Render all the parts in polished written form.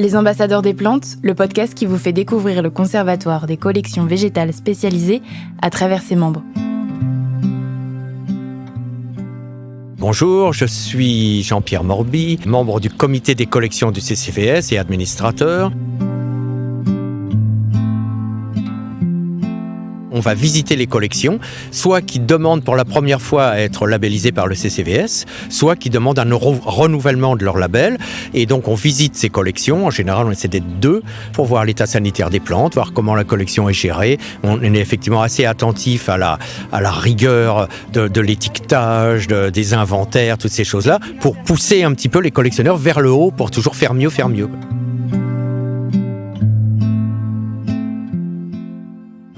Les Ambassadeurs des plantes, le podcast qui vous fait découvrir le Conservatoire des collections végétales spécialisées à travers ses membres. Bonjour, je suis Jean-Pierre Morby, membre du comité des collections du CCVS et administrateur. On va visiter les collections, soit qui demandent pour la première fois à être labellisées par le CCVS, soit qui demandent un renouvellement de leur label. Et donc on visite ces collections, en général on essaie d'être deux, pour voir l'état sanitaire des plantes, voir comment la collection est gérée. On est effectivement assez attentif à la rigueur de l'étiquetage, des inventaires, toutes ces choses-là, pour pousser un petit peu les collectionneurs vers le haut, pour toujours faire mieux.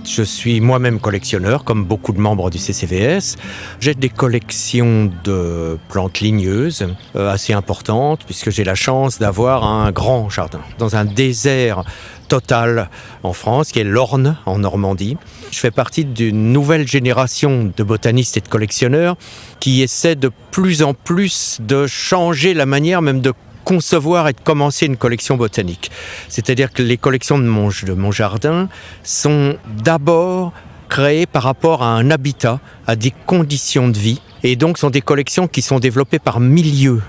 Je suis moi-même collectionneur, comme beaucoup de membres du CCVS. J'ai des collections de plantes ligneuses assez importantes, puisque j'ai la chance d'avoir un grand jardin, dans un désert total en France, qui est l'Orne, en Normandie. Je fais partie d'une nouvelle génération de botanistes et de collectionneurs qui essaient de plus en plus de changer la manière même de concevoir et de commencer une collection botanique. C'est-à-dire que les collections de mon jardin sont d'abord créées par rapport à un habitat, à des conditions de vie, et donc sont des collections qui sont développées par milieu.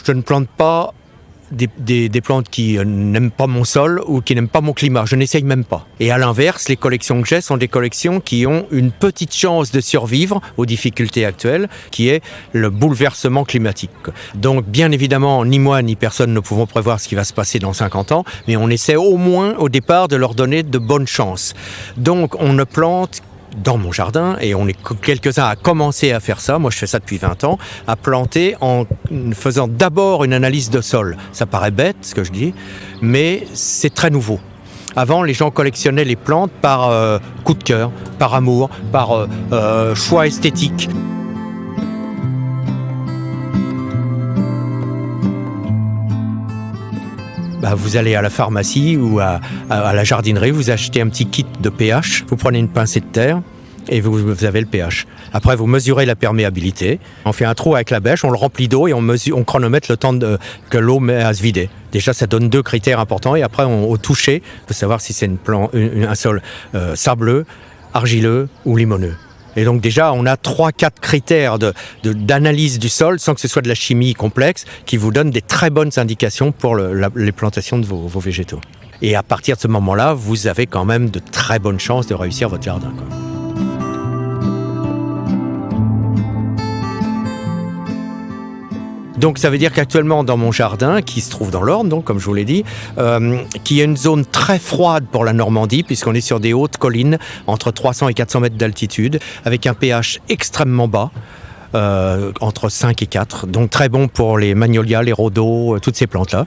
Je ne plante pas des plantes qui n'aiment pas mon sol ou qui n'aiment pas mon climat. Je n'essaye même pas. Et à l'inverse, les collections que j'ai sont des collections qui ont une petite chance de survivre aux difficultés actuelles, qui est le bouleversement climatique. Donc, bien évidemment, ni moi ni personne ne pouvons prévoir ce qui va se passer dans 50 ans, mais on essaie au moins, au départ, de leur donner de bonnes chances. Donc, on ne plante dans mon jardin, et on est quelques-uns à commencer à faire ça, moi je fais ça depuis 20 ans, à planter en faisant d'abord une analyse de sol. Ça paraît bête ce que je dis, mais c'est très nouveau. Avant, les gens collectionnaient les plantes par coup de cœur, par amour, par choix esthétique. Vous allez à la pharmacie ou à la jardinerie, vous achetez un petit kit de pH, vous prenez une pincée de terre et vous avez le pH. Après, vous mesurez la perméabilité, on fait un trou avec la bêche, on le remplit d'eau et on chronomètre le temps que l'eau met à se vider. Déjà, ça donne 2 critères importants et après, au toucher, on peut savoir si c'est un sol sableux, argileux ou limoneux. Et donc déjà, on a 3-4 critères d'analyse du sol, sans que ce soit de la chimie complexe, qui vous donnent des très bonnes indications pour les plantations de vos végétaux. Et à partir de ce moment-là, vous avez quand même de très bonnes chances de réussir votre jardin, quoi. Donc ça veut dire qu'actuellement dans mon jardin, qui se trouve dans l'Orne, donc comme je vous l'ai dit, qui est une zone très froide pour la Normandie, puisqu'on est sur des hautes collines, entre 300 et 400 mètres d'altitude, avec un pH extrêmement bas, entre 5 et 4, donc très bon pour les magnolias, les rhodos, toutes ces plantes-là.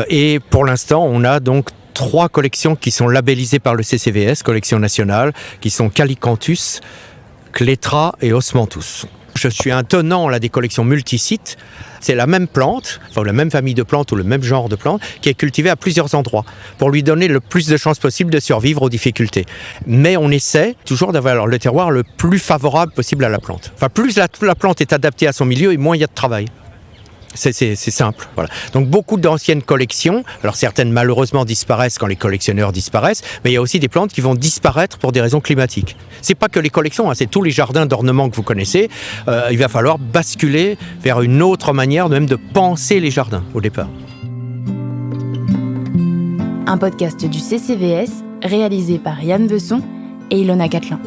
Et pour l'instant, on a donc 3 collections qui sont labellisées par le CCVS, collection nationale, qui sont Calicanthus, Clétra et Osmanthus. Je suis un tenant des collections multisites. C'est la même plante, la même famille de plantes ou le même genre de plantes qui est cultivée à plusieurs endroits pour lui donner le plus de chances possible de survivre aux difficultés. Mais on essaie toujours d'avoir le terroir le plus favorable possible à la plante. Plus la plante est adaptée à son milieu et moins il y a de travail. C'est simple, voilà. Donc beaucoup d'anciennes collections, alors certaines malheureusement disparaissent quand les collectionneurs disparaissent, mais il y a aussi des plantes qui vont disparaître pour des raisons climatiques. C'est pas que les collections, c'est tous les jardins d'ornement que vous connaissez. Il va falloir basculer vers une autre manière même de penser les jardins au départ. Un podcast du CCVS réalisé par Yann Besson et Ilona Catlin.